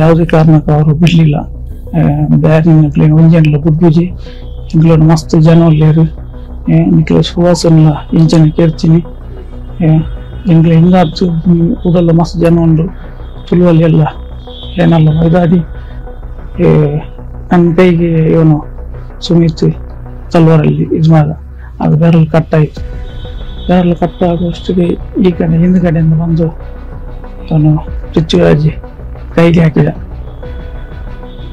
ಯಾವುದೇ ಕಾರಣಕ್ಕೂ ಅವರು ಬಿಡ್ಲಿಲ್ಲ. ಬೇರೆ ಒಂಜನೆಲ್ಲ ಬುಡ್ಬುಜಿ ಇಂಗ್ಲೋಡ್ ಮಸ್ತ್ ಜನ ಒಳ್ಳೆಯರು. ನಿಕ್ಲ ಸುವಾಸನೆಲ್ಲ ಇಂಚನೆ ಕೇಳ್ತೀನಿ. ಇಂಗ್ಲ ಹಿಂಗಾತು ಊರೆಲ್ಲ ಮಸ್ತ್ ಜನ ಉಂಡು. ತುಳುವಲ್ಲಿ ಎಲ್ಲ ಏನೆಲ್ಲ ಇದಾಡಿ ನನ್ನ ಕೈಗೆ ಇವನು ಸುಮಿತ್ ತಲ್ವಾರಲ್ಲಿ ಇದು ಮಾಡ ಅದು ಬೆರಳು ಕಟ್ಟಾಯಿತು. ಬೆರಳು ಕಟ್ಟಾಗುವಷ್ಟಿಗೆ ಈ ಕಡೆ ಹಿಂದ್ಗಡೆಯಿಂದ ಬಂದು ಅವನು ಪೃಥ್ವಿರಾಜ್ ಕೈಗೆ ಹಾಕಿದ.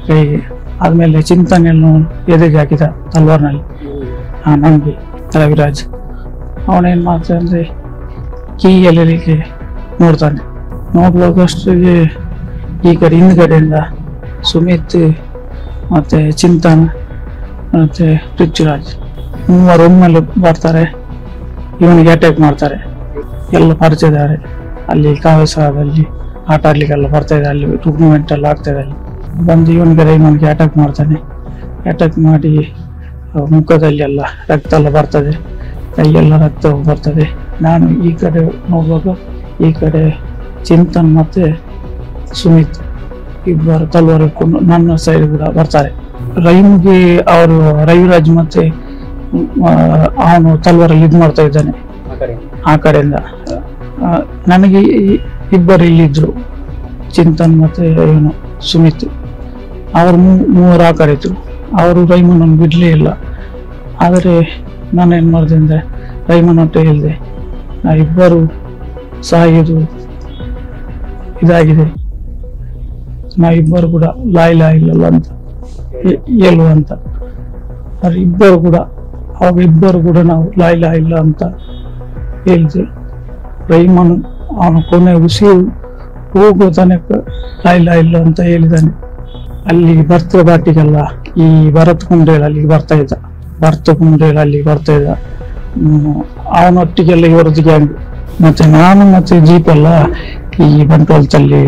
ಕೈಗೆ ಆದ್ಮೇಲೆ ಚಿಂತನೆಯನ್ನು ಎದೆಗೆ ಹಾಕಿದ ತಲ್ವಾರ್ನಲ್ಲಿ. ನನಗೆ ರವಿರಾಜ್ ಅವನೇನ್ ಮಾಡ್ತಾನೆ ಅಂದ್ರೆ ಕೀ ಎಲ್ಲರಿಗೆ ನೋಡ್ತಾನೆ. ನೋಡುವಾಗಷ್ಟಿಗೆ ಈ ಕಡೆ ಹಿಂದ್ಗಡೆಯಿಂದ ಸುಮಿತ್ ಮತ್ತೆ ಚಿಂತನ್ ಮತ್ತೆ ಪೃಥ್ವಿರಾಜ್ ಮೂವರು ಒಮ್ಮೆಲೆ ಬರ್ತಾರೆ. ಇವನಿಗೆ ಅಟ್ಯಾಕ್ ಮಾಡ್ತಾರೆ. ಎಲ್ಲ ಪರಿಚಯದಾರೆ ಅಲ್ಲಿ ಕಾವೇಶದಲ್ಲಿ ಆಟ ಆಡ್ಲಿಕ್ಕೆಲ್ಲ ಬರ್ತಾ ಇದೆ. ಅಲ್ಲಿ ಟೂರ್ನಮೆಂಟ್ ಎಲ್ಲ ಆಗ್ತಾ ಇದೆ. ಅಲ್ಲಿ ಬಂದು ಇವನಿಗೆ ರೈಮನ್ಗೆ ಅಟ್ಯಾಕ್ ಮಾಡ್ತಾನೆ. ಅಟ್ಯಾಕ್ ಮಾಡಿ ಮುಖದಲ್ಲಿ ಎಲ್ಲ ರಕ್ತ ಎಲ್ಲ ಬರ್ತದೆ, ಕೈಯೆಲ್ಲ ರಕ್ತ ಬರ್ತದೆ. ನಾನು ಈ ಕಡೆ ನೋಡುವಾಗ ಈ ಕಡೆ ಚಿಂತನ್ ಮತ್ತೆ ಸುಮಿತ್ ಇಬ್ಬರು ತಲ್ವಾರ್ ಇಟ್ಕೊಂಡು ನನ್ನ ಸೈಡ್ ಕೂಡ ಬರ್ತಾರೆ. ರೈಮ್ಗೆ ಅವರು ರವಿರಾಜ್ ಮತ್ತೆ ಅವನು ತಲ್ವಾರಲ್ಲಿ ಇದು ಮಾಡ್ತಾ ಇದ್ದಾನೆ ಆ ಕಡೆಯಿಂದ. ನನಗೆ ಇಬ್ಬರು ಇಲ್ಲಿದ್ರು, ಚಿಂತನ್ ಮತ್ತೆ ಇವನು ಸುಮಿತ್. ಅವರು ಮೂವರು ಆ ಕಡೆ ಇದ್ರು. ಅವರು ರೈಮನನ್ನು ಬಿಡ್ಲೇ ಇಲ್ಲ. ಆದರೆ ನಾನೇನ್ ಮಾಡಿದೆ ಅಂದ್ರೆ ರೈಮನ್ ಅಂತ ಹೇಳಿದೆ, ಇಬ್ಬರು ಸಾಯೋದು ಇದಾಗಿದೆ, ನಾವಿಬ್ಬರು ಕೂಡ ಲಾಯಿಲ ಇಲ್ಲ ಅಂತ ಹೇಳುವಂತ. ಅವ್ರು ಇಬ್ಬರು ಕೂಡ ಅವಾಗ ಇಬ್ಬರು ಕೂಡ ನಾವು ಲಾಯಿಲ ಇಲ್ಲ ಅಂತ ಹೇಳಿದೆ. ರೈಮನ್ ಅವನ ಕೊನೆ ಉಸಿರು ಹೋಗೋ ತನಕ ಲಾಯಿಲ ಇಲ್ಲ ಅಂತ ಹೇಳಿದ್ದಾನೆ. ಅಲ್ಲಿ ಬರ್ತ ಬಾಟಿಗೆಲ್ಲ ಈ ಭರತ್ ಕುಂಡ್ರೇಲ್ ಅಲ್ಲಿಗೆ ಬರ್ತಾ ಇದ್ದ. ಅಲ್ಲಿಗೆ ಬರ್ತಾ ಇದ್ದ. ಅವನೊಟ್ಟಿಗೆಲ್ಲ ಇವರದ್ದು ಗ್ಯಾಂಗ್. ಮತ್ತೆ ನಾನು ಮತ್ತೆ ಜೀಪ್ ಎಲ್ಲ ಈ ಬಂಟ್ವಾಳದಲ್ಲಿ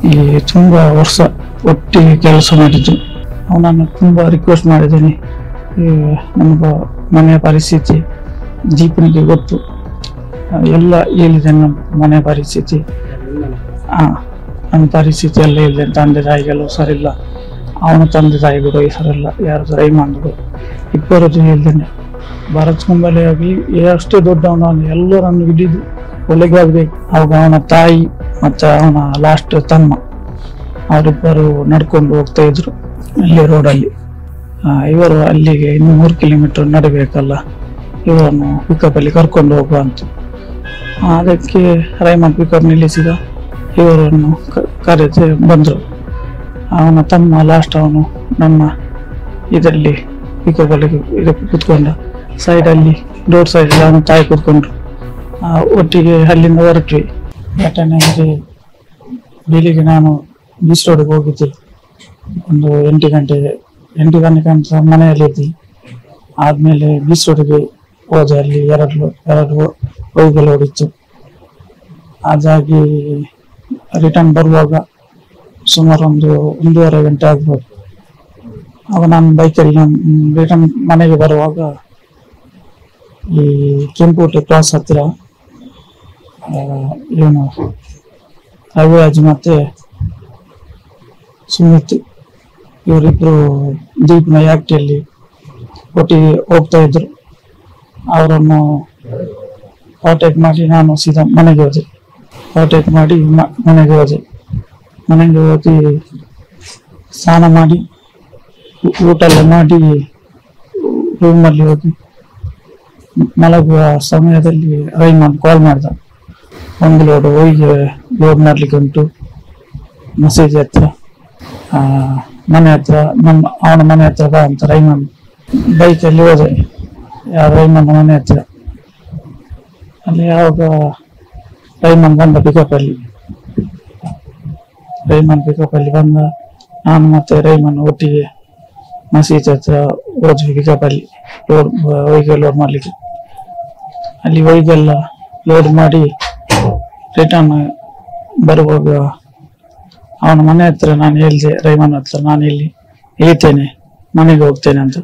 ಈ ತುಂಬಾ ವರ್ಷ ಒಟ್ಟಿಗೆ ಕೆಲಸ ಮಾಡಿದ್ದು. ಅವನನ್ನು ತುಂಬಾ ರಿಕ್ವೆಸ್ಟ್ ಮಾಡಿದ್ದೇನೆ. ನಮ್ಮ ಮನೆಯ ಪರಿಸ್ಥಿತಿ ಜೀಪನಿಗೆ ಗೊತ್ತು, ಎಲ್ಲ ಹೇಳಿದ್ದೇನೆ. ನಮ್ಮ ಮನೆಯ ಪರಿಸ್ಥಿತಿ ನನ್ನ ಪರಿಸ್ಥಿತಿ ಎಲ್ಲ ಹೇಳಿದೆ. ತಂದೆ ತಾಯಿಗಳು ಸರಿಲ್ಲ, ಅವನ ತಂದೆ ತಾಯಿಗಳು ಸರಿಲ್ಲ, ಯಾರು ರೈಮನ್ಗಳು ಇಬ್ಬರದ್ದು ಹೇಳಿದ್ದೇನೆ. ಭರತ್ ಕುಂಬಳೆ ಆಗಿ ಅಷ್ಟೇ ದೊಡ್ಡವನು, ಎಲ್ಲರನ್ನು ಹಿಡಿದು ಒಳಗೆ ಆಗ್ಬೇಕು. ಅವಾಗ ಅವನ ತಾಯಿ ಮತ್ತೆ ಅವನ ಲಾಸ್ಟ್ ತಮ್ಮ ಅವರಿಬ್ಬರು ನಡ್ಕೊಂಡು ಹೋಗ್ತಾ ಇದ್ರು ಅಲ್ಲಿ ರೋಡಲ್ಲಿ. ಇವರು ಅಲ್ಲಿಗೆ 3 ಕಿಲೋಮೀಟರ್ ನಡಬೇಕಲ್ಲ, ಇವರನ್ನು ಪಿಕಪ್ ಅಲ್ಲಿ ಕರ್ಕೊಂಡು ಹೋಗುವ ಅಂತ. ಅದಕ್ಕೆ ರೈಮನ್ ಪಿಕಪ್ ನಿಲ್ಲಿಸಿದ. ಇವರನ್ನು ಕರೆದು ಬಂದ್ರು. ಅವನ ತಮ್ಮ ಲಾಸ್ಟ್ ಅವನು ನಮ್ಮ ಇದರಲ್ಲಿ ಪಿಕಪ್ ಅಲ್ಲಿ ಕುತ್ಕೊಂಡ ಸೈಡಲ್ಲಿ ಡೋರ್ ಸೈಡ್ ಅವನ ತಾಯಿ ಕೂತ್ಕೊಂಡ್ರು. ಒಟ್ಟಿಗೆ ಅಲ್ಲಿಂದ ಹೊರಟ್ವಿ. ಘಟನೆ ಬೆಳಿಗ್ಗೆ ನಾನು ಬೀಚ್ ರೋಡ್ಗೆ ಹೋಗಿದ್ದೆ. ಒಂದು 8 ಗಂಟೆಗೆ ಅಂತ ಮನೆಯಲ್ಲಿದ್ದಿ. ಆದ್ಮೇಲೆ ಬೀಚ್ ರೋಡ್ಗೆ ಹೋದೆ. ಅಲ್ಲಿ ಎರಡು ವೆಹಿಕಲ್ ಓಡಿತ್ತು. ಅದಾಗಿ ರಿಟರ್ನ್ ಬರುವಾಗ ಸುಮಾರು 1.5 ಗಂಟೆ ಆಗ್ಬೋದು. ಆಗ ನಾನು ಬೈಕಲ್ಲಿ ರಿಟರ್ನ್ ಮನೆಗೆ ಬರುವಾಗ ಈ ಕೆಂಪುಕೋಟೆ ಕ್ರಾಸ್ ಹತ್ತಿರ ಏನು ರವಿರಾಜ್ ಮತ್ತೆ ಸುಮಿತ್ ಇವರಿಬ್ರು ದೀಪ್ನ ಯಾಕ್ಟಿಯಲ್ಲಿ ಒಟ್ಟಿಗೆ ಹೋಗ್ತಾ ಇದ್ರು. ಅವರನ್ನು ಓವರ್ಟೇಕ್ ಮಾಡಿ ನಾನು ಸೀದಾ ಮನೆಗೆ ಹೋದೆ. ಓವರ್ಟೇಕ್ ಮಾಡಿ ಮನೆಗೆ ಹೋಗಿ ಸ್ನಾನ ಮಾಡಿ ಊಟ ಎಲ್ಲ ಮಾಡಿ ರೂಮಲ್ಲಿ ಹೋಗಿ ಮಲಗುವ ಸಮಯದಲ್ಲಿ ರೈಮನ್ ಕಾಲ್ ಮಾಡ್ದ. ಒಂದು ಲೋಡ್ ಹೋಗಿ ಲೋಡ್ ಮಾಡ್ಲಿಕ್ಕೆ ಉಂಟು ಮಸೀದಿ ಹತ್ರ, ಮನೆ ಹತ್ರ, ಅವನ ಮನೆ ಹತ್ರ ಬಾ ಅಂತ. ರೈಮನ್ ಬೈಕಲ್ಲಿ ಹೋದೆ ರೈಮನ್ ಮನೆ ಹತ್ರ. ಅಲ್ಲಿ ಯಾವಾಗ ರೈಮನ್ ಬಂದ ಪಿಕಪ್ ಅಲ್ಲಿ ಬಂದ, ನಾನು ಮತ್ತೆ ರೈಮನ್ ಒಟ್ಟಿಗೆ ಮಸೀದಿ ಹತ್ರ ಹೋದ್ವಿ ಪಿಕಪ್ ಅಲ್ಲಿ ವೆಹಿಕಲ್ ಲೋಡ್ ಮಾಡ್ಲಿಕ್ಕೆ. ಅಲ್ಲಿ ವೆಹಿಕಲ್ ಲೋಡ್ ಮಾಡಿ ರಿಟರ್ನ್ ಬರುವಾಗ ಅವನ ಮನೆ ಹತ್ರ ನಾನು ಹೇಳಿದೆ ರೈಮನ್ ಹತ್ರ, ನಾನು ಇಲ್ಲಿ ಇಳಿತೇನೆ, ಮನೆಗೆ ಹೋಗ್ತೇನೆ ಅಂತ.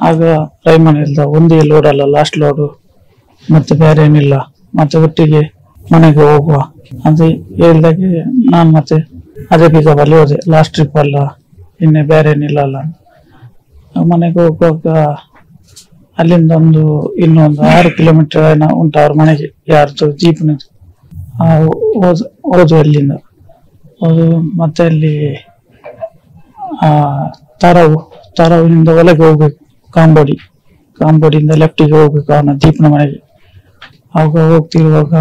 ಆಗ ರೈಮನ್ ಹೇಳ್ದ, ಒಂದೇ ಲೋಡ್ ಅಲ್ಲ, ಲಾಸ್ಟ್ ಲೋಡು, ಮತ್ತೆ ಬೇರೆ ಏನಿಲ್ಲ, ಮತ್ತೆ ಒಟ್ಟಿಗೆ ಮನೆಗೆ ಹೋಗುವ ಅಂತ ಹೇಳಿದಾಗೆ ನಾನು ಮತ್ತೆ ಅದೇ ಪಿಕಪ್ ಅಲ್ಲಿ ಹೋದೆ. ಲಾಸ್ಟ್ ಟ್ರಿಪ್ ಅಲ್ಲ, ಇನ್ನೇ ಬೇರೆ ಏನಿಲ್ಲ ಅಲ್ಲ. ಮನೆಗೆ ಹೋಗುವಾಗ ಅಲ್ಲಿಂದ ಇನ್ನೊಂದು 6 ಕಿಲೋಮೀಟರ್ ಏನೋ ಉಂಟು ಅವ್ರ ಮನೆಗೆ, ಯಾರ್ದು ಜೀಪ್ನದು. ಹೋದ್ವು ಅಲ್ಲಿಂದ. ಹೋದು ಮತ್ತೆ ಅಲ್ಲಿ ತಾರಾವಿನಿಂದ ಒಳಗೆ ಹೋಗ್ಬೇಕು, ಕಾಂಬೋಡಿಯಿಂದ ಲೆಫ್ಟಿಗೆ ಹೋಗ್ಬೇಕು ಅವನ ಜೀಪ್ನ ಮನೆಗೆ. ಆವಾಗ ಹೋಗ್ತಿರುವಾಗ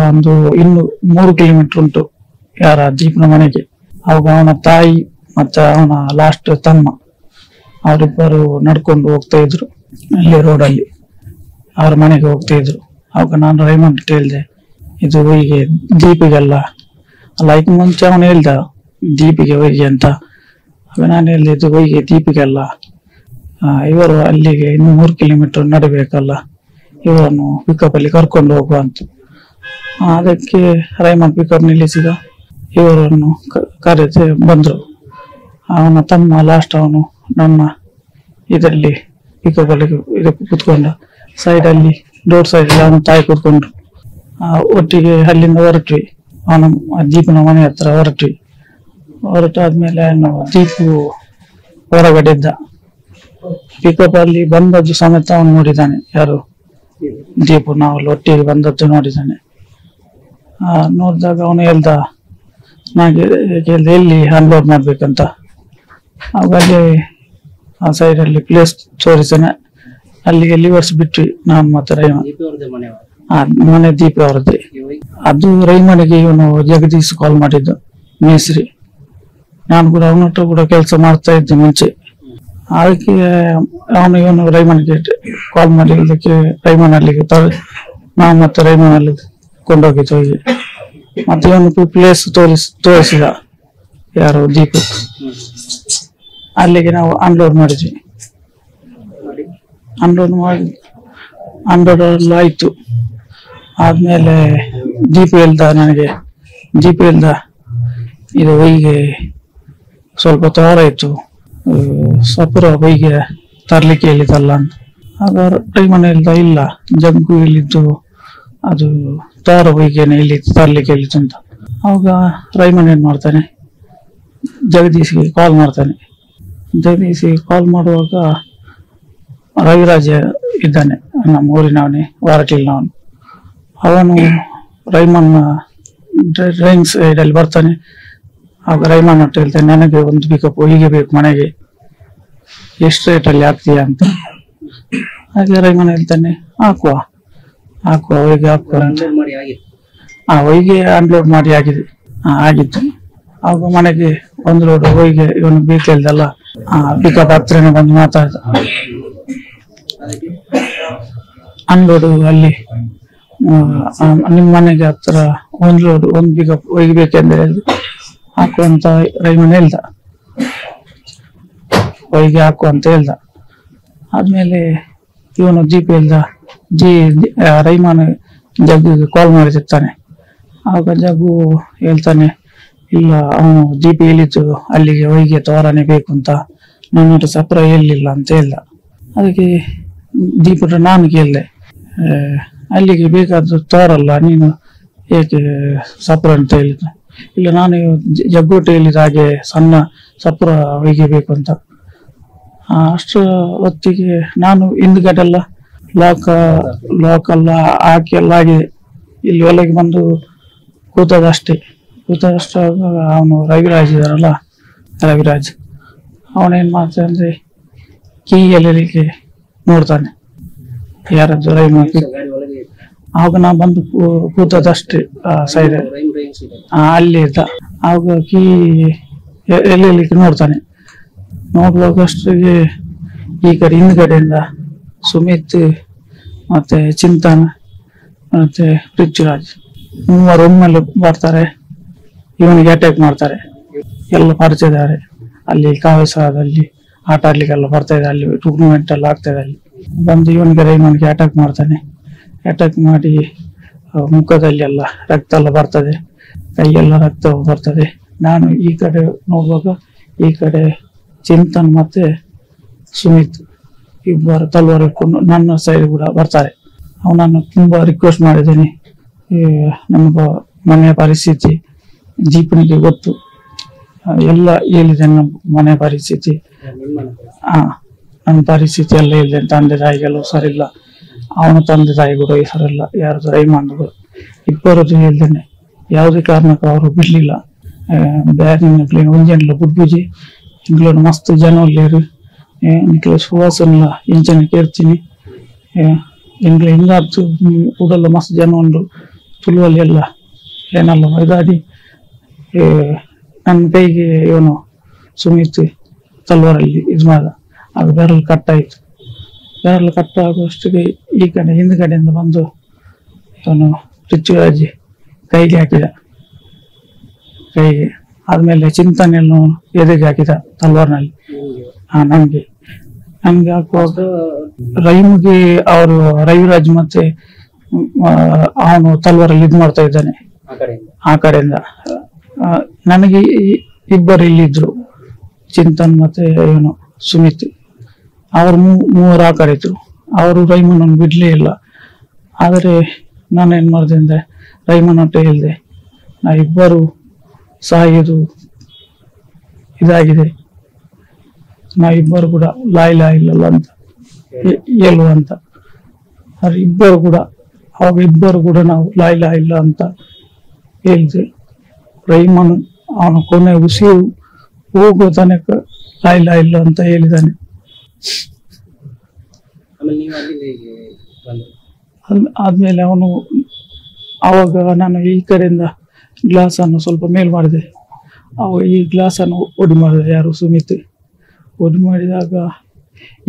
ಇನ್ನು 3 ಕಿಲೋಮೀಟರ್ ಉಂಟು ಯಾರ ಜೀಪ್ನ ಮನೆಗೆ. ಅವಾಗ ಅವನ ತಾಯಿ ಮತ್ತೆ ಅವನ ಲಾಸ್ಟ್ ತಮ್ಮ ಅವರಿಬ್ಬರು ನಡ್ಕೊಂಡು ಹೋಗ್ತಾ ಇದ್ರು. ಅಲ್ಲಿ ರೋಡಲ್ಲಿ ಅವ್ರ ಮನೆಗೆ ಹೋಗ್ತಾ ಇದ್ರು. ಅವಾಗ ನಾನು ರೈಮಂಡ್ ಹೇಳ್ದೆ, ಇದು ಹೀಗೆ ಜೀಪಿಗೆಲ್ಲ ಅಲ್ಲ, ಇದಕ್ಕೆ ಮುಂಚೆ ಅವನು ಹೇಳ್ದ ಜೀಪಿಗೆ ಹೋಗಿ ಅಂತ. ಆಗ ನಾನು ಹೇಳ್ದೆ, ಇದು ಹೋಗಿ ಜೀಪಿಗೆಲ್ಲ, ಇವರು ಅಲ್ಲಿಗೆ ಇನ್ನು 3 ಕಿಲೋಮೀಟರ್ ನಡಿಬೇಕಲ್ಲ, ಇವರನ್ನು ಪಿಕಪ್ ಅಲ್ಲಿ ಕರ್ಕೊಂಡು ಹೋಗುವ ಅಂತ. ಅದಕ್ಕೆ ರೈಮಂಡ್ ಪಿಕಪ್ ನಿಲ್ಲಿಸಿದ. ಇವರನ್ನು ಕರೆದು ಬಂದ್ರು. ಅವನ ತಮ್ಮ ಲಾಸ್ಟ್ ಅವನು ನನ್ನ ಇದರಲ್ಲಿ ಪಿಕಪ್ ಅಲ್ಲಿ ಇದಕ್ಕೆ ಕುತ್ಕೊಂಡ, ಸೈಡ್ ಅಲ್ಲಿ ಡೋರ್ ಸೈಡ್ ಅಲ್ಲಿ ಅವನ ತಾಯಿ ಕುತ್ಕೊಂಡ್ರು. ಒಟ್ಟಿಗೆ ಅಲ್ಲಿಂದ ಹೊರಟ್ವಿ, ಅವನ ಜೀಪಿನ ಮನೆ ಹತ್ರ ಹೊರಟ್ವಿ. ಹೊರಟಾದ್ಮೇಲೆ ಜೀಪು ಹೊರಗಡೆ ಇದ್ದ. ಪಿಕಪ್ ಅಲ್ಲಿ ಬಂದದ್ದು ಸಮೇತ ಅವನು ನೋಡಿದ್ದಾನೆ, ಯಾರು ಜೀಪು ನಾವಲ್ಲಿ ಒಟ್ಟಿಗೆ ಬಂದದ್ದು ನೋಡಿದ್ದಾನೆ. ನೋಡಿದಾಗ ಅವನು ಹೇಳ್ದ, ನಾಗೆ ಎಲ್ಲಿ ಅನ್ಲೋಡ್ ಮಾಡ್ಬೇಕಂತ. ಆವಾಗ ಅಲ್ಲಿ ಆ ಸೈಡ್ ಅಲ್ಲಿ ಪ್ಲೇಸ್ ತೋರಿಸಾನೆ, ಅಲ್ಲಿಗೆ ಲಿವರ್ಸ್ ಬಿಟ್ವಿ ನಾನು ಮತ್ತೆ ರೈಮನ್. ಮನೆ ದೀಪ ಅವರದ್ದೇ. ಅದು ರೈಮನಿಗೆ ಇವನು ಜಗದೀಶ್ ಕಾಲ್ ಮಾಡಿದ್ದು, ಮೇಸ್ರಿ. ನಾನು ಕೂಡ ಅವನ ಹತ್ರ ಕೂಡ ಕೆಲಸ ಮಾಡ್ತಾ ಇದ್ದೆ ಮುಂಚೆ. ಅದಕ್ಕೆ ಇವನು ರೈಮನ್ಗೆ ಕಾಲ್ ಮಾಡಿ ಇದಕ್ಕೆ ರೈಮನ್ ಅಲ್ಲಿಗೆ ನಾವು ಮತ್ತೆ ರೈಮನ್ ಅಲ್ಲಿ ಕೊಂಡೋಗಿದ್ದು ಹೋಗಿ. ಮತ್ತೆ ಇವನು ಪ್ಲೇಸ್ ತೋರಿಸಿದ, ಯಾರು ದೀಪ. ಅಲ್ಲಿಗೆ ನಾವು ಅನ್ಲೋಡ್ ಮಾಡಿದ್ವಿ. ಅನ್ಲೋಡ್ ಎಲ್ಲ ಆಯ್ತು. ಆದ್ಮೇಲೆ ಜೀಪ್ ಹೇಳ್ದ ಇದು ಹೀಗೆ ಸ್ವಲ್ಪ ತೋರಾಯ್ತು, ಸಪುರ ಬೈಗೆ ತರ್ಲಿಕ್ಕೆ ಹೇಳಿದಲ್ಲ ಅಂತ. ಆಗ ರೈಮನ್ ಹೇಳ್ದ, ಇಲ್ಲ ಜಗ್ಗು ಹೇಳಿದ್ದು ಅದು ತೋರ ಬೈಗೇನೆ ಇಲ್ಲಿ ತರ್ಲಿಕ್ಕೆ ಹೇಳಿದ್ದು ಅಂತ. ಅವಾಗ ರೈಮನ್ ಏನ್ ಮಾಡ್ತಾನೆ, ಜಗದೀಶ್ಗೆ ಕಾಲ್ ಮಾಡ್ತಾನೆ. ಜಗದೀಶ್ಗೆ ಕಾಲ್ ಮಾಡುವಾಗ ರವಿರಾಜ ಇದ್ದಾನೆ, ನಮ್ಮ ಊರಿನವನೇ, ವಾರಟಿಲ್ನವನು. ಅವನು ರೈಮನ್ ಡ್ರೈವಿಂಗ್ ಸೈಡ್ ಅಲ್ಲಿ ಬರ್ತಾನೆ. ಆಗ ರೈಮನ್ ಅಂತ ಹೇಳ್ತಾನೆ, ನನಗೆ ಒಂದು ಪಿಕಪ್ ಹೀಗೆ ಬೇಕು ಮನೆಗೆ, ಎಷ್ಟು ರೇಟಲ್ಲಿ ಹಾಕ್ತೀಯ ಅಂತ. ಹಾಗೆ ರೈಮನ್ ಹೇಳ್ತಾನೆ, ಹಾಕುವ ಅವರಿಗೆ ಹಾಕುವ ಅಂತ. ಹೊಯ್ಗೆ ಅನ್ಲೋಡ್ ಮಾಡಿ ಆಗಿತ್ತು. ಆಗ ಮನೆಗೆ ಒಂದು ಲೋಡ್ ಹೊಯ್ಗೆ ಇವನು ಬೇಕಲ್ದಲ್ಲ, ಪಿಕಪ್ ಹತ್ರನೇ ಬಂದು ಮಾತಾಡ್ದ. ಅನ್ಲೋಡ್ ಅಲ್ಲಿ ನಿಮ್ಮ ಮನೆಗೆ ಹತ್ರ ಒಂದು ಪಿಕಪ್ ಒಯ್ಬೇಕೆಂದ್ರೆ ಹಾಕುವಂತ ರೈಮನ್ ಹೇಳ್ದ, ಹೊಯ್ಗೆ ಹಾಕು ಅಂತ ಹೇಳ್ದ. ಆದ್ಮೇಲೆ ಇವನು ಜೀಪ್ ಹೇಳ್ದ, ರೈಮನ್ ಜಗ್ಗುಗೆ ಕಾಲ್ ಮಾಡಿರ್ತಾನೆ. ಆಗ ಜಗ್ಗು ಹೇಳ್ತಾನೆ, ಇಲ್ಲ ಅವನು ಜೀಪ್ ಹೇಳಿದ್ದು ಅಲ್ಲಿಗೆ ಹೊಯ್ಗೆ ತೋರನೆ ಬೇಕು ಅಂತ, ನನ್ನ ಸಪ್ರ ಹೇಳಿಲ್ಲ ಅಂತ ಹೇಳ್ದ. ಅದಕ್ಕೆ ದೀಪಟ ನಾನು ಕೇಳಿದೆ, ಅಲ್ಲಿಗೆ ಬೇಕಾದ ತೋರಲ್ಲ, ನೀನು ಏಕೆ ಸಪ್ರ ಅಂತ ಹೇಳಿದ. ಇಲ್ಲ ನಾನು ಜಗ್ಗೋಟು ಹೇಳಿದ ಹಾಗೆ ಸಣ್ಣ ಸಪ್ರ ಹೊಯ್ಗೆ ಬೇಕು ಅಂತ. ಅಷ್ಟರ ಹೊತ್ತಿಗೆ ನಾನು ಹಿಂದ್ಗಡೆಲ್ಲ ಲಾಕ್ ಎಲ್ಲ ಹಾಕಿ ಎಲ್ಲ ಆಗಿದೆ. ಇಲ್ಲಿ ಒಳಗೆ ಬಂದು ಕೂತದಷ್ಟೇ. ಅವನು ರವಿರಾಜ್ ಇದಾರಲ್ಲ, ರವಿರಾಜ್ ಅವನೇನ್ ಮಾಡ್ತಾನೆ ಅಂದ್ರೆ ಕೀ ಎಲ್ಲರಿಗೆ ನೋಡ್ತಾನೆ, ಯಾರದ್ದು ರೈಮನ್. ಆವಾಗ ನಾ ಬಂದು ಕೂತದಷ್ಟೇ ಸೈಡ್ ಅಲ್ಲಿ ಇದ್ದ. ಆವಾಗ ಕೀ ಎಲ್ಲೆಲ್ಲಿಗೆ ನೋಡ್ತಾನೆ. ನೋಡುವಾಗಷ್ಟಿಗೆ ಈ ಕಡೆ ಹಿಂದ್ಗಡೆಯಿಂದ ಸುಮಿತ್ ಮತ್ತೆ ಚಿಂತನ್ ಮತ್ತೆ ಪೃಥ್ವಿರಾಜ್ ಮೂವರು ಒಮ್ಮೆಲೆ ಬರ್ತಾರೆ, ಇವನಿಗೆ ಅಟ್ಯಾಕ್ ಮಾಡ್ತಾರೆ. ಎಲ್ಲ ಪರಿಚಯದಾರೆ, ಅಲ್ಲಿ ಕಾವೇಸದಲ್ಲಿ ಆಟ ಆಡ್ಲಿಕ್ಕೆಲ್ಲ ಬರ್ತಾ ಇದೆ, ಅಲ್ಲಿ ಟೂರ್ನಮೆಂಟ್ ಎಲ್ಲ ಆಗ್ತಾ ಇದೆ. ಅಲ್ಲಿ ಬಂದು ಇವನಿಗೆ ರೈಮನ್ಗೆ ಅಟ್ಯಾಕ್ ಮಾಡ್ತಾನೆ. ಅಟ್ಯಾಕ್ ಮಾಡಿ ಮುಖದಲ್ಲಿ ಎಲ್ಲ ರಕ್ತ ಎಲ್ಲ ಬರ್ತದೆ, ಕೈಯೆಲ್ಲ ರಕ್ತ ಬರ್ತದೆ. ನಾನು ಈ ಕಡೆ ನೋಡುವಾಗ ಈ ಕಡೆ ಚಿಂತನ್ ಮತ್ತೆ ಸುಮಿತ್ ಇಬ್ಬರು ತಲ್ವಾರ್ ಇಟ್ಕೊಂಡು ನನ್ನ ಸೈಡ್ ಕೂಡ ಬರ್ತಾರೆ. ಅವನನ್ನು ತುಂಬಾ ರಿಕ್ವೆಸ್ಟ್ ಮಾಡಿದ್ದೇನೆ, ನಮ್ಮ ಮನೆಯ ಪರಿಸ್ಥಿತಿ ಜೀಪನಿಗೆ ಗೊತ್ತು, ಎಲ್ಲ ಹೇಳಿದ್ದೇನೆ. ನಮ್ಮ ಮನೆ ಪರಿಸ್ಥಿತಿ, ನನ್ನ ಪರಿಸ್ಥಿತಿ ಎಲ್ಲ ಹೇಳಿದ್ದೇನೆ. ತಂದೆ ತಾಯಿಗಳು ಸರಿಲ್ಲ, ಅವನ ತಂದೆ ತಾಯಿ ಕೂಡ ಸರಿಲ್ಲ, ಯಾರ್ದು ರೈಮಾನ್ಗಳು ಇಬ್ಬರದ್ದು ಹೇಳ್ತೇನೆ. ಯಾವುದೇ ಕಾರಣಕ್ಕೂ ಅವರು ಬಿಡ್ಲಿಲ್ಲ. ಬ್ಯಾರಿನ ಒಂಜೆಲ್ಲ ಬುಡ್ಬುಜಿ ಇಂಗ್ಲೋಡು ಮಸ್ತ್ ಜನ ಒಳ್ಳೆಯರು. ನಿಖಿಲ ಸುವಾಸನ ಇಂಚನ ಕೇರ್ತೀನಿ. ಇಂಗ್ಲ ಹಿಂಗಾದ್ದು ಊಡಲ್ಲ ಮಸ್ತ್ ಜನ ಉಂಡು. ತುಳುವಲ್ಲಿ ಎಲ್ಲ ಏನಲ್ಲ ಇದಾಡಿ ನನ್ನ ಕೈಗೆ ಇವನು ಸುಮಿತ್ ತಲ್ವಾರಲ್ಲಿ ಇದು ಮಾಡ, ಅದು ಬೆರಳು ಕಟ್ಟಾಯಿತು. ಬೆರಳು ಕಟ್ಟಾಗುವಷ್ಟಿಗೆ ಈ ಕಡೆ ಹಿಂದ್ಗಡೆಯಿಂದ ಬಂದು ಇವನು ಪೃಥ್ವಿರಾಜ್ ಕೈಗೆ ಹಾಕಿದ. ಕೈಗೆ ಆದ್ಮೇಲೆ ಚಿಂತನೆಯನ್ನು ಎದೆಗೆ ಹಾಕಿದ ತಲ್ವಾರ್ನಲ್ಲಿ. ನನ್ಗೆ ಹಾಕುವಾಗ ರೈಮ್ಗೆ ಅವರು ರವಿರಾಜ್ ಮತ್ತೆ ಅವನು ತಲ್ವಾರಲ್ಲಿ ಇದು ಮಾಡ್ತಾ ಇದ್ದಾನೆ ಆ ಕಡೆಯಿಂದ. ನನಗೆ ಇಬ್ಬರು ಇಲ್ಲಿದ್ರು, ಚಿಂತನ್ ಮತ್ತೆ ಇವನು ಸುಮಿತ್. ಅವರು ಮೂವರು ಆ ಕಡೆ ಇದ್ರು. ಅವರು ರೈಮನನ್ನು ಬಿಡ್ಲೇ ಇಲ್ಲ. ಆದರೆ ನಾನೇನ್ ಮಾಡಿದೆ ಅಂದ್ರೆ ರೈಮನ್ ಅಂತ ಹೇಳಿದೆ, ನಾ ಇಬ್ಬರು ಸಾಯೋದು ಇದಾಗಿದೆ, ನಾವಿಬ್ಬರು ಕೂಡ ಲಾಯಿಲ ಇಲ್ಲ ಅಂತ ಹೇಳುವಂತ. ಅವ್ರ ಇಬ್ಬರು ಕೂಡ ಅವಾಗ ಇಬ್ಬರು ಕೂಡ ನಾವು ಲಾಯಿಲ ಇಲ್ಲ ಅಂತ ಹೇಳಿದೆ. ರೈಮನ್ ಅವನ ಕೊನೆ ಉಸಿರು ಹೋಗುವ ತನಕ ಲಾಯಿಲ ಇಲ್ಲ ಅಂತ ಹೇಳಿದ್ದಾನೆ. ಆದ್ಮೇಲೆ ಅವನು ಅವಾಗ ನಾನು ಈ ಕಡೆಯಿಂದ ಗ್ಲಾಸ್ ಅನ್ನು ಸ್ವಲ್ಪ ಮೇಲ್ ಮಾಡಿದೆ. ಅವಾಗ ಈ ಗ್ಲಾಸ್ ಅನ್ನು ಒಡಿ ಮಾಡಿದೆ ಯಾರು ಸುಮಿತ್. ಒಡಿ ಮಾಡಿದಾಗ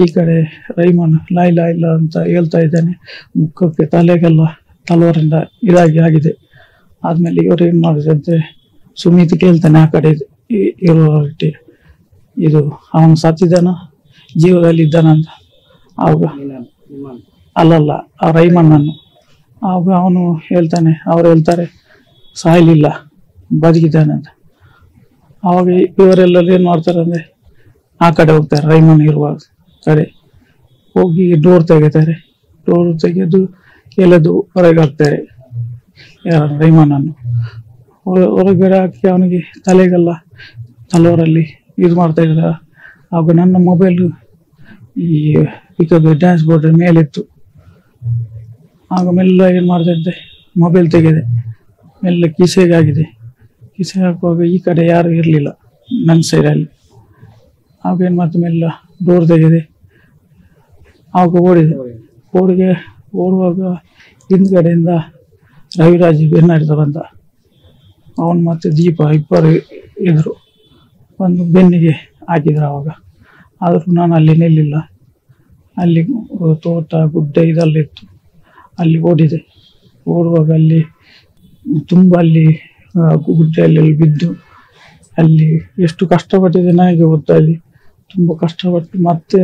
ಈ ಕಡೆ ರೈಮನ್ ಲಾಯಿಲ ಇಲ್ಲ ಅಂತ ಹೇಳ್ತಾ ಇದ್ದಾನೆ. ಮುಖಕ್ಕೆ ತಲೆಗೆಲ್ಲ ತಲವಾರಿಂದ ಇದಾಗಿ ಆಗಿದೆ. ಆದ್ಮೇಲೆ ಇವರು ಏನ್ ಮಾಡಿದಂತೆ ಸುಮಿತ್ ಕೇಳ್ತಾನೆ ಆ ಕಡೆ ಇರುವಟ್ಟಿ, ಇದು ಅವನು ಸತ್ತಿದ್ದಾನ ಜೀವದಲ್ಲಿ ಇದ್ದಾನ ಅಂತ. ಆವಾಗ ಅಲ್ಲಲ್ಲ ಆ ರೈಮನ್ನನ್ನು. ಆವಾಗ ಅವನು ಹೇಳ್ತಾನೆ, ಅವ್ರು ಹೇಳ್ತಾರೆ ಸಾಯ್ಲಿಲ್ಲ ಬದುಕಿದ್ದಾನೆ ಅಂತ. ಅವಾಗ ಇವರೆಲ್ಲರೂ ಏನ್ ಮಾಡ್ತಾರೆ ಅಂದ್ರೆ ಆ ಕಡೆ ಹೋಗ್ತಾರೆ, ರೈಮನ್ ಇರುವ ಕಡೆ ಹೋಗಿ ಡೋರ್ ತೆಗಿತಾರೆ. ಡೋರ್ ತೆಗೆದು ಎಳೆದು ಹೊರಗೆ ಹಾಕ್ತಾರೆ ರೈಮನನ್ನು. ಹೊರಗಡೆ ಹಾಕಿ ಅವನಿಗೆ ತಲೆಗೆಲ್ಲ ತಲವರಲ್ಲಿ ಇದು ಮಾಡ್ತಾ ಇದ್ದಾರೆ. ಆಗ ನನ್ನ ಮೊಬೈಲ್ ಈ ಡ್ಯಾನ್ಸ್ ಬೋರ್ಡ್ ಮೇಲಿತ್ತು. ಆಗ ಮೆಲ್ಲ ಏನ್ ಮಾಡ್ತಿದ್ದೆ, ಮೊಬೈಲ್ ತೆಗೆದೆ, ಮೆಲ್ಲ ಕಿಸೆಗೆ ಆಗಿದೆ. ಕಿಸೆ ಹಾಕುವಾಗ ಈ ಕಡೆ ಯಾರು ಇರಲಿಲ್ಲ ನನ್ನ ಸೈಡಲ್ಲಿ. ಆಗ ಏನ್ ಮಾಡ್ತು, ಮೆಲ್ಲ ಡೋರ್ ತೆಗೆದೆ. ಆಗ ಓಡುವಾಗ ಹಿಂದ್ಗಡೆಯಿಂದ ರವಿರಾಜ್ ಬೆನ್ನಡಿದ ಬಂದ. ಅವನು ಮತ್ತೆ ದೀಪ ಇಬ್ಬರು ಇದ್ರು, ಒಂದು ಬೆನ್ನಿಗೆ ಹಾಕಿದ್ರು. ಅವಾಗ ಆದರೂ ನಾನು ಅಲ್ಲಿ ನಿಲ್ಲಿಲ್ಲ. ಅಲ್ಲಿ ತೋಟ ಗುಡ್ಡ ಇದೆಲ್ಲಿತ್ತು, ಅಲ್ಲಿ ಓಡಿದೆ. ಓಡುವಾಗ ಅಲ್ಲಿ ತುಂಬ ಅಲ್ಲಿ ಗುಡ್ಡೆಯಲ್ಲಿ ಬಿದ್ದು ಅಲ್ಲಿ ಎಷ್ಟು ಕಷ್ಟಪಟ್ಟಿದೆ ನನಗೆ ಗೊತ್ತಾಗಿ. ತುಂಬ ಕಷ್ಟಪಟ್ಟು ಮತ್ತೆ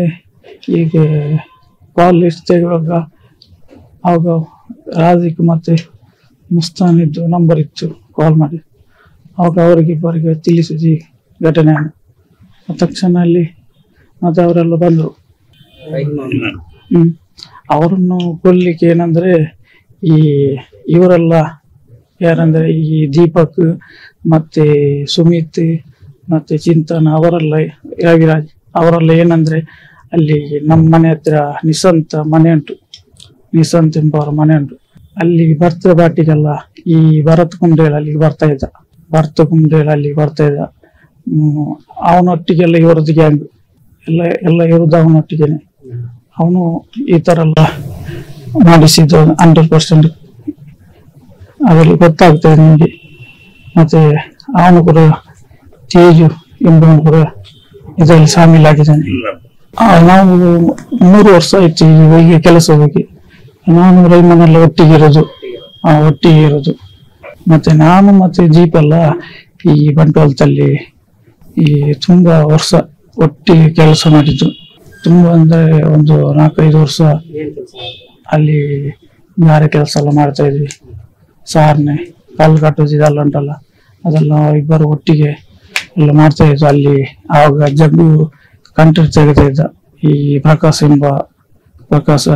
ಹೀಗೆ ಕಾಲ್ ಲಿಸ್ಟ್ ತೆಗುವಾಗ ಆವಾಗ ರಾಜಿಕ್ ಮತ್ತೆ ಮುಸ್ತಾನ್ ಇದ್ದು ನಂಬರ್ ಇತ್ತು, ಕಾಲ್ ಮಾಡಿ ಆವಾಗ ಅವರಿಗಿಬ್ಬರಿಗೆ ತಿಳಿಸಿದ ಘಟನೆಯನ್ನು. ತಕ್ಷಣ ಅಲ್ಲಿ ಮತ್ತೆ ಅವರೆಲ್ಲ ಬಂದರು. ಅವರನ್ನು ಕೊಲ್ಲಿಕ್ಕೆ ಏನಂದ್ರೆ ಈ ಇವರೆಲ್ಲ ಯಾರಂದ್ರೆ ಈ ದೀಪಕ್ ಮತ್ತೆ ಸುಮಿತ್ ಮತ್ತೆ ಚಿಂತನ್ ಅವರೆಲ್ಲ ರವಿರಾಜ್ ಅವರೆಲ್ಲ ಏನಂದ್ರೆ ಅಲ್ಲಿ ನಮ್ಮ ಮನೆ ಹತ್ರ ನಿಶಾಂತ್ ಮನೆ ಉಂಟು, ನಿಶಾಂತ್ ಎಂಬವರ ಮನೆ ಉಂಟು. ಅಲ್ಲಿ ಬರ್ತ್ಡೇ ಪಾರ್ಟಿಗೆಲ್ಲ ಈ ಭರತ್ ಕುಂಡೇಳ್ ಅಲ್ಲಿಗೆ ಬರ್ತಾ ಇದ್ದ. ಅವನೊಟ್ಟಿಗೆಲ್ಲ ಇವರದ್ದು ಗ್ಯಾಂಗ್ ಎಲ್ಲ ಇರುವುದು ಅವನೊಟ್ಟಿಗೆನೆ. ಅವನು ಈ ತರ ಎಲ್ಲ ಮಾಡಿಸಿದ್ದು 100% ಅದರಲ್ಲಿ ಗೊತ್ತಾಗ್ತದೆ ನಿಮಗೆ. ಮತ್ತೆ ಅವನು ಕೂಡ ತೇಜು ಎಂಬವನು ಕೂಡ ಇದರಲ್ಲಿ ಶಾಮೀಲಾಗಿದ್ದಾನೆ. ನಾವು 3 ವರ್ಷ ಆಯ್ತು ಹೀಗೆ ಕೆಲಸ ಹೋಗಿ. ನಾನು ರೈಮನೆಲ್ಲ ಒಟ್ಟಿಗೆ ಇರೋದು. ಮತ್ತೆ ನಾನು ಮತ್ತೆ ಜೀಪ್ ಎಲ್ಲ ಈ ಬಂಟ್ವಾಳದಲ್ಲಿ ಈ ತುಂಬಾ ವರ್ಷ ಒಟ್ಟಿಗೆ ಕೆಲಸ ಮಾಡಿದ್ದು. ತುಂಬಾ ಅಂದ್ರೆ ಒಂದು 4-5 ವರ್ಷ ಅಲ್ಲಿ ಗಾರೆ ಕೆಲಸ ಎಲ್ಲ ಮಾಡ್ತಾ ಇದ್ವಿ. ಸಾರ್ನೆ ಕಲ್ಲು ಕಟ್ಟೋದು ಇದೆಲ್ಲ ಉಂಟಲ್ಲ, ಅದೆಲ್ಲ ಇಬ್ಬರು ಒಟ್ಟಿಗೆ ಎಲ್ಲ ಮಾಡ್ತಾ ಇದ್ವಿ. ಅಲ್ಲಿ ಆವಾಗ ಜಗ್ಗು ಕಂಟ್ರಿ ತೆಗಿತಾ ಇದ್ದ ಈ ಪ್ರಕಾಶ್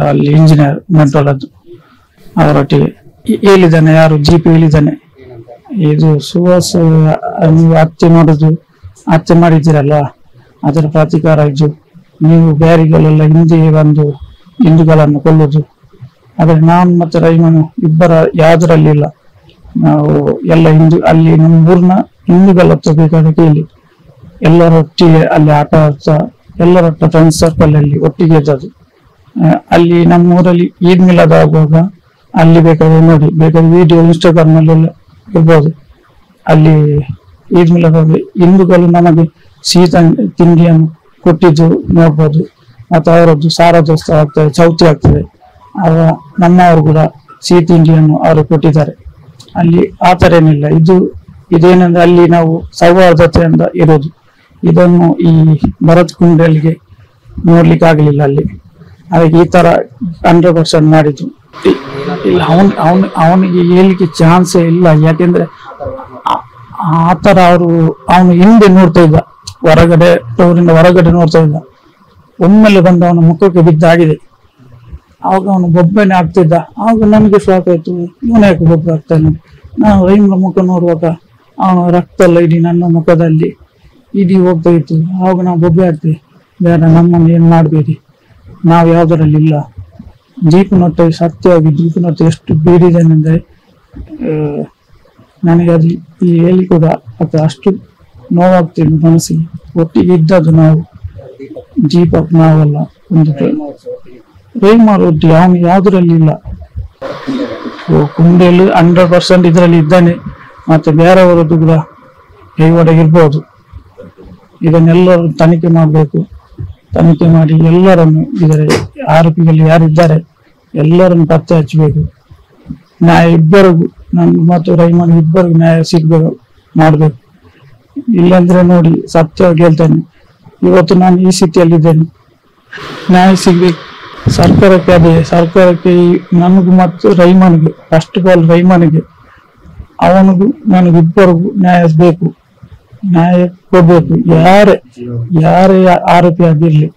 ಅಲ್ಲಿ ಇಂಜಿನಿಯರ್ ಬಂಟ್ವಾಳದ್ದು. ಅವರೊಟ್ಟಿಗೆ ಹೇಳಿದ್ದಾನೆ, ಯಾರು ಜೀಪ್ ಹೇಳಿದ್ದಾನೆ, ಇದು ಸುಹಾಸ್ ನೀವು ಹತ್ಯೆ ಮಾಡೋದು ಹತ್ಯೆ ಮಾಡಿದ್ದೀರಲ್ಲ, ಅದರ ಪ್ರತೀಕಾರ ಇದು. ನೀವು ಬ್ಯಾರಿಗಳೆಲ್ಲ ಹಿಂದೆ ಬಂದು ಹಿಂದೂಗಳನ್ನು ಕೊಲ್ಲುದು. ಆದ್ರೆ ನಾನು ಮತ್ತೆ ರೈಮನು ಇಬ್ಬರ ಯಾವ್ದ್ರಲ್ಲಿಲ್ಲ. ನಾವು ಎಲ್ಲ ಅಲ್ಲಿ ನಮ್ಮ ಊರ್ನ ಹಿಂದೂಗಳ ಹತ್ರ ಬೇಕಾದ ಕೇಳಿ ಎಲ್ಲರೊಟ್ಟಿಗೆ ಅಲ್ಲಿ ಆಟ ಆಡ್ತಾ ಎಲ್ಲರೊಟ್ಟ ಫ್ರೆಂಡ್ಸ್ ಸರ್ಕಲ್ ಅಲ್ಲಿ ಒಟ್ಟಿಗೆ ಇದ್ದದ್ದು. ಅಲ್ಲಿ ನಮ್ಮ ಊರಲ್ಲಿ ಈದ್ ಮಿಲಾದ್ ಆಗುವಾಗ ಅಲ್ಲಿ ಬೇಕಾದ್ರೆ ನೋಡಿ, ಬೇಕಾದ್ರೆ ವಿಡಿಯೋ ಇನ್ಸ್ಟಾಗ್ರಾಮ್ ಅಲ್ಲೆಲ್ಲ ಇರ್ಬೋದು. ಅಲ್ಲಿ ಈದ್ ಮಿಲಾದ್ ಹಿಂದೂಗಳು ನಮಗೆ ಸಿಹಿ ತಿಂಡಿಯನ್ನು ಕೊಟ್ಟಿದ್ದು ನೋಡ್ಬೋದು. ಮತ್ತೆ ಅವರದ್ದು ಸಾರದೋಸ್ತ ಆಗ್ತದೆ, ಚೌತಿ ಆಗ್ತದೆ. ಆಗ ನಮ್ಮವರು ಕೂಡ ಸಿಹಿ ತಿಂಡಿಯನ್ನು ಅವರು ಕೊಟ್ಟಿದ್ದಾರೆ. ಅಲ್ಲಿ ಆತರ ಏನಿಲ್ಲ. ಇದೇನಂದ್ರೆ ಅಲ್ಲಿ ನಾವು ಸೌಹಾರ್ದತೆಯಿಂದ ಇರೋದು. ಇದನ್ನು ಈ ಭರತ್ ಕುಂಡಲಿಗೆ ನೋಡ್ಲಿಕ್ಕೆ ಆಗ್ಲಿಲ್ಲ ಅಲ್ಲಿ. ಅದಕ್ಕೆ ಈ ತರ 100% ಮಾಡಿದ್ದು ಇಲ್ಲ. ಅವನಿಗೆ ಹೇಳ್ಲಿಕ್ಕೆ ಚಾನ್ಸೇ ಇಲ್ಲ. ಯಾಕೆಂದ್ರೆ ಆತರ ಅವನು ಹಿಂದೆ ನೋಡ್ತಾ ಇದ್ದ, ಹೊರಗಡೆ ಊರಿಂದ ಹೊರಗಡೆ ನೋಡ್ತಾ ಇದ್ದ. ಒಮ್ಮೆಲೆ ಬಂದು ಅವನ ಮುಖಕ್ಕೆ ಬಿದ್ದಾಗಿದೆ. ಆವಾಗ ಅವನು ಬೊಬ್ಬನೆ ಆಗ್ತಿದ್ದ. ಆಗ ನನಗೆ ಶಾಕ್ ಆಯ್ತು, ಇವನ ಯಾಕೆ ಬೊಬ್ಬೆ ಆಗ್ತಾನೆ. ನಾನು ರೈಮನ ಮುಖ ನೋಡುವಾಗ ಅವನ ರಕ್ತ ಎಲ್ಲ ಇಡೀ ನನ್ನ ಮುಖದಲ್ಲಿ ಇಡೀ ಹೋಗ್ತಾ ಇತ್ತು. ಆವಾಗ ನಾವು ಬೊಬ್ಬೆ ಆಗ್ತೀವಿ, ಬೇಡ ನಮ್ಮನ್ನು ಏನ್ ಮಾಡ್ಬೇಡಿ, ನಾವು ಯಾವ್ದರಲ್ಲಿ ಇಲ್ಲ. ಜೀಪನೊಟ್ಟ ಸತ್ಯವಾಗಿ ಜೀಪನೊಟ್ಟ ಎಷ್ಟು ಬೇಡಿದ್ದೇನೆಂದ್ರೆ ನನಗೆ ಅದು ಈ ಹೇಳಿ ಕೂಡ ಅಥವಾ ಅಷ್ಟು ನೋವಾಗ್ತಿದೆ ಮನಸ್ಸಿಗೆ. ಒಟ್ಟಿಗೆ ಇದ್ದದ್ದು ನಾವು ಜೀಪಕ್ ನಾವೆಲ್ಲ ಒಂದು ರೈಮಾರ್ ಒಟ್ಟಿ ಅವನು ಯಾವ್ದ್ರಲ್ಲಿ ಇಲ್ಲ. ಕುಂಡೆಯಲ್ಲಿ 100% ಇದರಲ್ಲಿ ಇದ್ದಾನೆ. ಮತ್ತೆ ಬೇರೆಯವರದ್ದು ಕೂಡ ಕೈವಾಡಗಿರ್ಬೋದು. ಇದನ್ನೆಲ್ಲರೂ ತನಿಖೆ ಮಾಡಬೇಕು. ತನಿಖೆ ಮಾಡಿ ಎಲ್ಲರನ್ನು ಇದರ ಆರೋಪಿಗಳು ಯಾರಿದ್ದಾರೆ ಎಲ್ಲರನ್ನು ಪತ್ತೆ ಹಚ್ಚಬೇಕು. ನ್ಯಾಯ ಇಬ್ಬರಿಗೂ, ನನ್ಗೆ ಮತ್ತು ರೈಮನ್ ಇಬ್ಬರಿಗೂ ನ್ಯಾಯ ಸಿಗ್ಬೇಕು ಮಾಡ್ಬೇಕು. ಇಲ್ಲಾಂದ್ರೆ ನೋಡಿ ಸತ್ಯವಾಗಿ ಹೇಳ್ತೇನೆ, ಇವತ್ತು ನಾನು ಈ ಸ್ಥಿತಿಯಲ್ಲಿದ್ದೇನೆ. ನ್ಯಾಯ ಸಿಗ್ಬೇಕು ಸರ್ಕಾರಕ್ಕೆ ನನಗೂ ಮತ್ತು ರೈಮನ್ಗೆ, ಫಸ್ಟ್ ಆಫ್ ಆಲ್ ರೈಮನ್ಗೆ, ಅವನಿಗೂ ನನಗಿಬ್ಬರಿಗೂ ನ್ಯಾಯ ಬೇಕು. ನ್ಯಾಯ ಕೊಡ್ಬೇಕು. ಯಾರೇ ಆರೋಪಿ ಆಗಿರ್ಲಿ,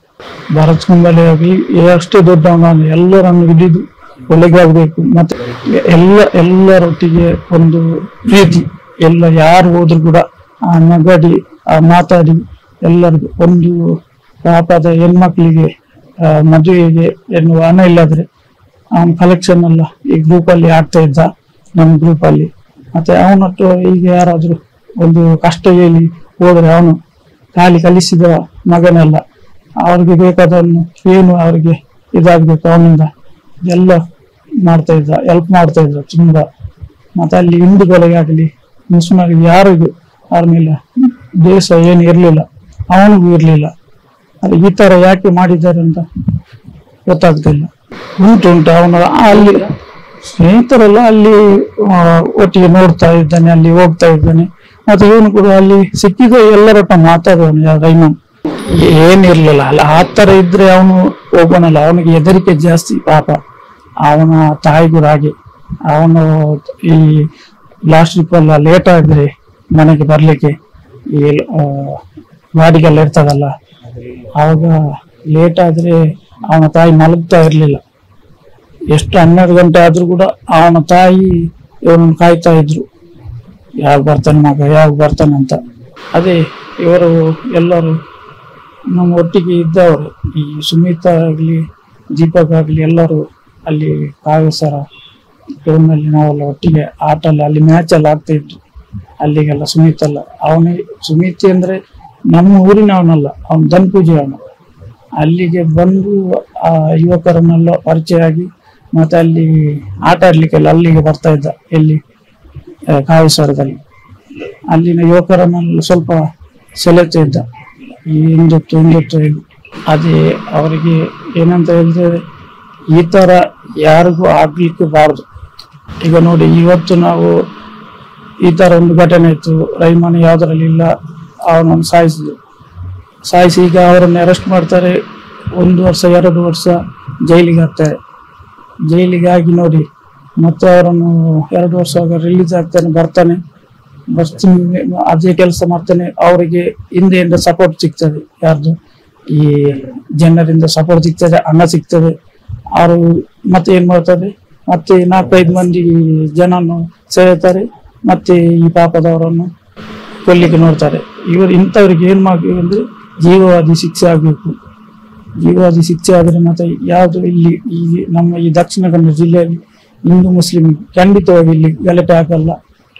ಭರತ್ ಕುಂಬಳೆ ಆಗಿ ಅಷ್ಟೇ ದೊಡ್ಡವನಾಗಿ ಎಲ್ಲರನ್ನು ಹಿಡಿದು ಒಳಗಾಗಬೇಕು. ಮತ್ತೆ ಎಲ್ಲರೊಟ್ಟಿಗೆ ಒಂದು ಪ್ರೀತಿ, ಎಲ್ಲ ಯಾರು ಹೋದ್ರು ಕೂಡ ಆ ನಗಡಿ ಆ ಮಾತಾಡಿ ಎಲ್ಲರಿಗೂ ಒಂದು ಪಾಪದ ಹೆಣ್ಮಕ್ಳಿಗೆ ಮದುವೆಗೆ ಎನ್ನುವ ಹಣ ಇಲ್ಲಾದ್ರೆ ಅವನ ಕಲೆಕ್ಷನ್ ಎಲ್ಲ ಈ ಗ್ರೂಪ್ ಅಲ್ಲಿ ಆಗ್ತಾ ಇದ್ದ, ನಮ್ಮ ಗ್ರೂಪ್ ಅಲ್ಲಿ. ಮತ್ತೆ ಅವನಟ್ಟು ಈಗ ಯಾರಾದ್ರೂ ಒಂದು ಕಷ್ಟ ಹೇಳಿ ಹೋದ್ರೆ ಅವನು ಖಾಲಿ ಕಲಿಸಿದ ಮಗನೆಲ್ಲ ಅವ್ರಿಗೆ ಬೇಕಾದನ್ನು ಏನು ಅವ್ರಿಗೆ ಇದಾಗ್ಬೇಕು ಅವನಿಂದ ಎಲ್ಲ ಮಾಡ್ತಾ ಇದ್ದ, ಹೆಲ್ಪ್ ಮಾಡ್ತಾ ಇದ್ದ ತುಂಬಾ. ಮತ್ತೆ ಅಲ್ಲಿ ಹಿಂದೂಗಳಿಗೆ ಆಗ್ಲಿ ಮುಸ್ಲಿಮರಿಗೆ ಯಾರಿಗೂ ಅವ್ರ ಮೇಲೆ ದೇಶ ಏನು ಇರ್ಲಿಲ್ಲ, ಅವನಿಗೂ ಇರ್ಲಿಲ್ಲ. ಅದು ಈ ತರ ಯಾಕೆ ಮಾಡಿದ್ದಾರೆ ಅಂತ ಗೊತ್ತಾಗ್ತಿಲ್ಲ. ಉಂಟು ಅವನು ಅಲ್ಲಿ ಸ್ನೇಹಿತರೆಲ್ಲ ಅಲ್ಲಿ ಒಟ್ಟಿಗೆ ನೋಡ್ತಾ ಇದ್ದಾನೆ, ಅಲ್ಲಿ ಹೋಗ್ತಾ ಇದ್ದಾನೆ. ಮತ್ತೆ ಇವನು ಕೂಡ ಅಲ್ಲಿ ಸಿಕ್ಕಿದ ಎಲ್ಲರೊಟ್ಟ ಮಾತಾಡುವನು ರೈಮನ್. ಏನಿರ್ಲಿಲ್ಲ ಅಲ್ಲ, ಆ ತರ ಇದ್ರೆ ಅವನು ಹೋಗೋಣಲ್ಲ. ಅವನಿಗೆ ಹೆದರಿಕೆ ಜಾಸ್ತಿ ಪಾಪ. ಅವನ ತಾಯಿ ಕೂಡ ಹಾಗೆ. ಅವನು ಈ ಲಾಸ್ಟ್ ಟ್ರಿಪ್ ಎಲ್ಲ ಲೇಟ್ ಆದ್ರೆ ಮನೆಗೆ ಬರ್ಲಿಕ್ಕೆ, ಈ ಗಾಡಿಗೆಲ್ಲ ಇರ್ತದಲ್ಲ, ಆವಾಗ ಲೇಟ್ ಆದ್ರೆ ಅವನ ತಾಯಿ ಮಲಗ್ತಾ ಇರ್ಲಿಲ್ಲ. ಎಷ್ಟು 12 ಗಂಟೆ ಆದ್ರೂ ಕೂಡ ಅವನ ತಾಯಿ ಇವನನ್ನು ಕಾಯ್ತಾ ಇದ್ರು, ಯಾವಾಗ ಬರ್ತಾನೆ ಮಗ, ಯಾವಾಗ ಬರ್ತಾನೆ ಅಂತ. ಅದೇ ಇವರು ಎಲ್ಲರೂ ನಮ್ಮ ಒಟ್ಟಿಗೆ ಇದ್ದವರು, ಈ ಸುಮಿತಾ ಆಗ್ಲಿ ದೀಪಕ್ ಆಗ್ಲಿ ಎಲ್ಲರೂ ಅಲ್ಲಿ ಕಾವೇಸರ ಟೂರ್ನಲ್ಲಿ ನಾವೆಲ್ಲ ಒಟ್ಟಿಗೆ ಆಟ ಅಲ್ಲಿ ಮ್ಯಾಚ್ ಎಲ್ಲ ಆಗ್ತಾ ಇತ್ತು. ಅಲ್ಲಿಗೆಲ್ಲ ಸುಮಿತಲ್ಲ, ಸುಮಿತಿ ಅಂದ್ರೆ ನಮ್ಮ ಊರಿನವನಲ್ಲ, ಅವನು ಧನ್ಪೂಜೆ ಅವನು. ಅಲ್ಲಿಗೆ ಬಂದು ಆ ಯುವಕರನ್ನೆಲ್ಲ ಪರಿಚಯ ಆಗಿ ಮತ್ತೆ ಅಲ್ಲಿ ಆಟ ಆಡ್ಲಿಕ್ಕೆಲ್ಲ ಅಲ್ಲಿಗೆ ಬರ್ತಾ ಇದ್ದ, ಎಲ್ಲಿ ಕಾವೇಶ್ವರದಲ್ಲಿ. ಅಲ್ಲಿನ ಯುವಕರನ್ನೆಲ್ಲ ಸ್ವಲ್ಪ ಸೆಳೆತಾ ಇದ್ದ, ಈ ಹಿಂದುತ್ವ. ಅದೇ ಅವರಿಗೆ ಏನಂತ ಹೇಳಿದ್ರೆ ಈ ತರ ಯಾರಿಗೂ ಆಗ್ಲಿಕ್ಕೆ ಬಾರದು. ಈಗ ನೋಡಿ, ಇವತ್ತು ನಾವು ಈ ತರ ಒಂದು ಘಟನೆ ಇತ್ತು, ರೈಮನ್ ಯಾವ್ದ್ರಲ್ಲಿ ಇಲ್ಲ, ಅವನನ್ನು ಸಾಯಿಸಿ ಈಗ ಅವರನ್ನು ಅರೆಸ್ಟ್ ಮಾಡ್ತಾರೆ. 1 ವರ್ಷ 2 ವರ್ಷ ಜೈಲಿಗೆ ಹಾಕ್ತಾರೆ. ಜೈಲಿಗೆ ಆಗಿ ನೋಡಿ ಮತ್ತೆ ಅವರನ್ನು 2 ವರ್ಷ ರಿಲೀಸ್ ಆಗ್ತಾನೆ, ಬರ್ತಾನೆ, ಅದೇ ಕೆಲಸ ಮಾಡ್ತಾನೆ. ಅವರಿಗೆ ಹಿಂದೆಯಿಂದ ಸಪೋರ್ಟ್ ಸಿಗ್ತದೆ, ಯಾರ್ದು ಈ ಜನರಿಂದ ಸಪೋರ್ಟ್ ಸಿಗ್ತದೆ, ಹಣ ಸಿಗ್ತದೆ. ಅವರು ಮತ್ತೆ ಏನ್ ಮಾಡ್ತಾರೆ, ಮತ್ತೆ 4-5 ಮಂದಿ ಜನನ್ನು ಸೆಳೆಯುತ್ತಾರೆ, ಮತ್ತೆ ಈ ಪಾಪದವರನ್ನು ಕೊಲ್ಲಿಕ್ಕೆ ನೋಡ್ತಾರೆ. ಇಂಥವ್ರಿಗೆ ಏನು ಮಾಡಬೇಕು ಅಂದರೆ ಜೀವವಾದಿ ಶಿಕ್ಷೆ ಆಗಬೇಕು. ಜೀವವಾದಿ ಶಿಕ್ಷೆ ಆದರೆ ಮತ್ತೆ ಯಾವುದು ಇಲ್ಲಿ ನಮ್ಮ ಈ ದಕ್ಷಿಣ ಕನ್ನಡ ಜಿಲ್ಲೆಯಲ್ಲಿ ಹಿಂದೂ ಮುಸ್ಲಿಂ ಖಂಡಿತವಾಗಿ ಇಲ್ಲಿ ಗಲಾಟೆ ಆಗಲ್ಲ.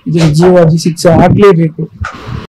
ಇದಕ್ಕೆ ಜೀವವಾದಿ ಶಿಕ್ಷೆ ಆಗಲೇಬೇಕು.